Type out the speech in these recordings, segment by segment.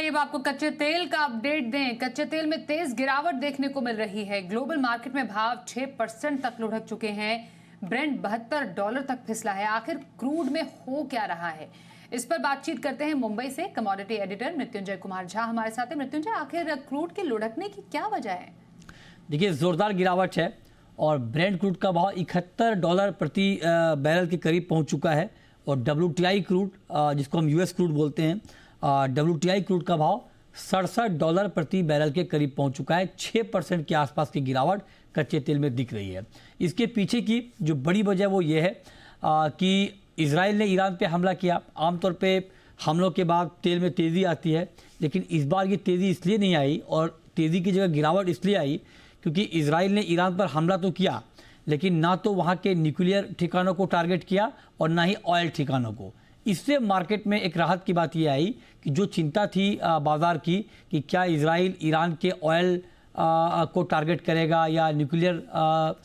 अब आपको कच्चे तेल का अपडेट दें। कच्चे तेल में तेज गिरावट देखने को मिल रही है। ग्लोबल मार्केट में भाव 6% तक लुढ़क चुके हैं। ब्रेंट $72 तक फिसला है। आखिर क्रूड में हो क्या रहा है, इस पर बातचीत करते हैं मुंबई से कमोडिटी एडिटर मृत्युंजय कुमार झा हमारे साथ है। मृत्युंजय, आखिर क्रूड के लुढ़कने की क्या वजह है? देखिए, जोरदार गिरावट है और ब्रेंट क्रूड का भाव $71 प्रति बैरल के करीब पहुंच चुका है। और WTI क्रूड, जिसको हम US क्रूड बोलते हैं, WTI क्रूड का भाव $67 प्रति बैरल के करीब पहुंच चुका है। 6% के आसपास की गिरावट कच्चे तेल में दिख रही है। इसके पीछे की जो बड़ी वजह वो ये है कि इजराइल ने ईरान पे हमला किया। आमतौर पे हमलों के बाद तेल में तेज़ी आती है, लेकिन इस बार ये तेज़ी इसलिए नहीं आई और तेज़ी की जगह गिरावट इसलिए आई क्योंकि इजराइल ने ईरान पर हमला तो किया, लेकिन ना तो वहाँ के न्यूक्लियर ठिकानों को टारगेट किया और ना ही ऑयल ठिकानों को। इससे मार्केट में एक राहत की बात यह आई कि जो चिंता थी बाजार की कि क्या इजराइल ईरान के ऑयल को टारगेट करेगा या न्यूक्लियर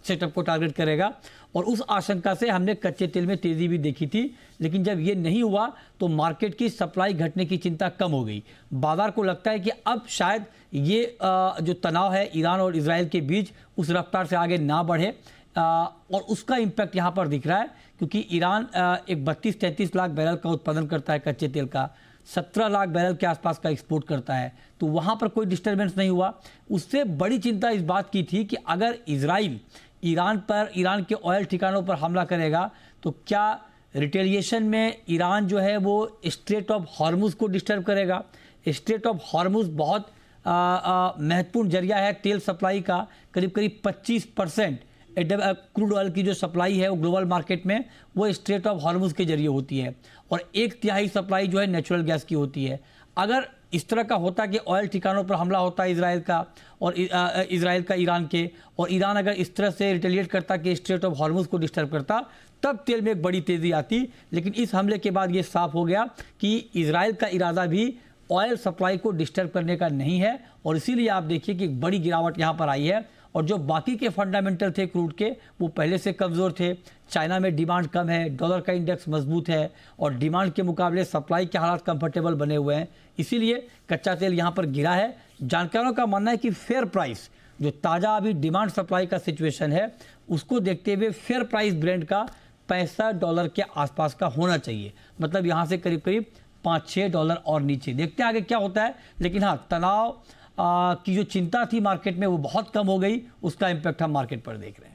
सेटअप को टारगेट करेगा, और उस आशंका से हमने कच्चे तेल में तेज़ी भी देखी थी। लेकिन जब ये नहीं हुआ तो मार्केट की सप्लाई घटने की चिंता कम हो गई। बाजार को लगता है कि अब शायद ये जो तनाव है ईरान और इजराइल के बीच उस रफ्तार से आगे ना बढ़े, और उसका इम्पैक्ट यहाँ पर दिख रहा है क्योंकि ईरान एक 32-33 लाख बैरल का उत्पादन करता है कच्चे तेल का, 17 लाख बैरल के आसपास का एक्सपोर्ट करता है, तो वहाँ पर कोई डिस्टर्बेंस नहीं हुआ। उससे बड़ी चिंता इस बात की थी कि अगर इजराइल ईरान के ऑयल ठिकानों पर हमला करेगा तो क्या रिटेलिएशन में ईरान जो है वो स्ट्रेट ऑफ हॉर्मुज को डिस्टर्ब करेगा। स्ट्रेट ऑफ हॉर्मुज बहुत महत्वपूर्ण जरिया है तेल सप्लाई का। करीब 25% क्रूड ऑयल की जो सप्लाई है वो ग्लोबल मार्केट में वो स्ट्रेट ऑफ हॉर्मुज के जरिए होती है, और 1/3 सप्लाई जो है नेचुरल गैस की होती है। अगर इस तरह का होता कि ऑयल ठिकानों पर हमला होता इजराइल का और इजराइल का ईरान के, और ईरान अगर इस तरह से रिटेलिएट करता कि स्ट्रेट ऑफ हॉर्मुज को डिस्टर्ब करता, तब तेल में एक बड़ी तेज़ी आती। लेकिन इस हमले के बाद ये साफ हो गया कि इजराइल का इरादा भी ऑयल सप्लाई को डिस्टर्ब करने का नहीं है, और इसीलिए आप देखिए कि बड़ी गिरावट यहाँ पर आई है। और जो बाकी के फंडामेंटल थे क्रूड के वो पहले से कमज़ोर थे। चाइना में डिमांड कम है, डॉलर का इंडेक्स मजबूत है, और डिमांड के मुकाबले सप्लाई के हालात कंफर्टेबल बने हुए हैं, इसीलिए कच्चा तेल यहाँ पर गिरा है। जानकारों का मानना है कि फेयर प्राइस, जो ताज़ा अभी डिमांड सप्लाई का सिचुएशन है, उसको देखते हुए फेयर प्राइस ब्रेंट का $65 के आसपास का होना चाहिए। मतलब यहाँ से करीब $5-6 और नीचे। देखते हैं आगे क्या होता है। लेकिन हाँ, तनाव की जो चिंता थी मार्केट में वो बहुत कम हो गई, उसका इम्पैक्ट हम मार्केट पर देख रहे हैं।